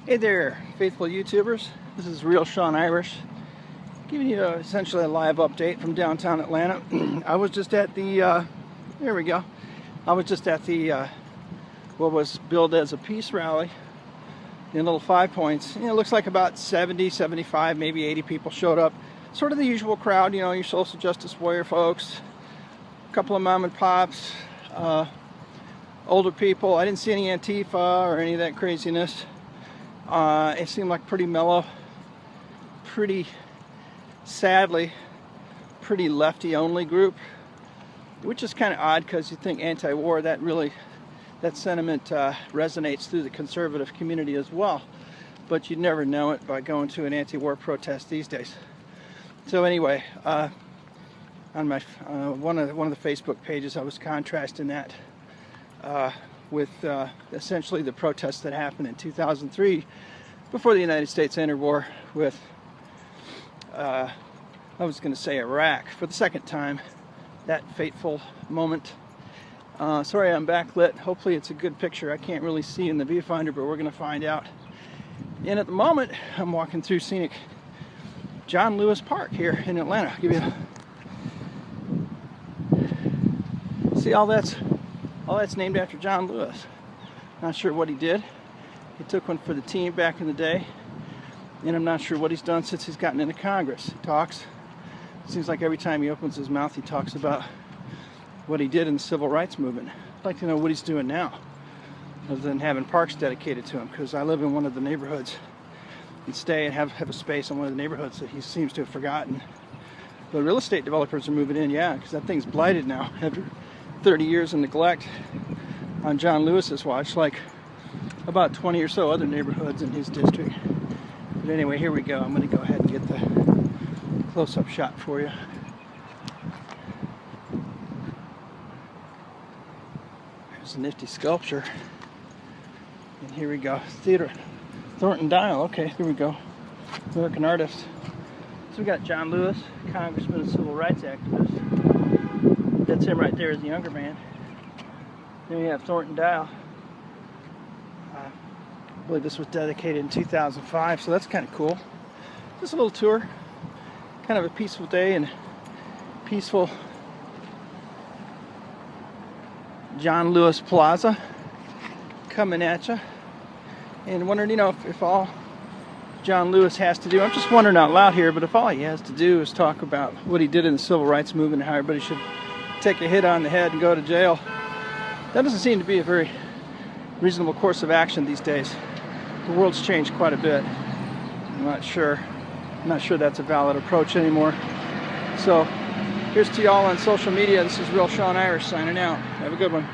Hey there, faithful YouTubers. This is Real Sean Irish, giving you essentially a live update from downtown Atlanta. I was just at the, there we go. I was just at the, what was billed as a peace rally in Little Five Points. It looks like about 70, 75, maybe 80 people showed up. Sort of the usual crowd, you know, your social justice warrior folks, a couple of mom and pops, older people. I didn't see any Antifa or any of that craziness. It seemed like pretty mellow, pretty, sadly, pretty lefty-only group, which is kind of odd because you think anti-war, that sentiment resonates through the conservative community as well, but you'd never know it by going to an anti-war protest these days. So anyway, on my one of the Facebook pages, I was contrasting that with essentially the protests that happened in 2003 before the United States entered war with, I was going to say Iraq for the second time, that fateful moment. Sorry I'm backlit. Hopefully it's a good picture. I can't really see in the viewfinder, but we're going to find out. And at the moment, I'm walking through scenic John Lewis Park here in Atlanta. I'll give you see all that's named after John Lewis. Not sure what he did. He took one for the team back in the day, and I'm not sure what he's done since he's gotten into Congress. He talks. It seems like every time he opens his mouth, he talks about what he did in the civil rights movement. I'd like to know what he's doing now, other than having parks dedicated to him, because I live in one of the neighborhoods and stay and have a space in one of the neighborhoods that he seems to have forgotten. But real estate developers are moving in, yeah, because that thing's blighted now after 30 years of neglect on John Lewis's watch, like about 20 or so other neighborhoods in his district. But anyway, here we go. I'm going to go ahead and get the close-up shot for you. There's a nifty sculpture. And here we go. Theater. Thornton Dial. Okay, here we go. American artist. So we got John Lewis, congressman and civil rights activist. That's him right there as the younger man. Then we have Thornton Dial. I believe this was dedicated in 2005, so that's kind of cool. Just a little tour. Kind of a peaceful day and peaceful John Lewis Plaza coming at you. And wondering, you know, if all John Lewis has to do, I'm just wondering out loud here, but if all he has to do is talk about what he did in the civil rights movement and how everybody should take a hit on the head and go to jail, that doesn't seem to be a very reasonable course of action these days. The world's changed quite a bit. I'm not sure that's a valid approach anymore. So here's to y'all on social media. This is Real Sean Irish signing out. Have a good one.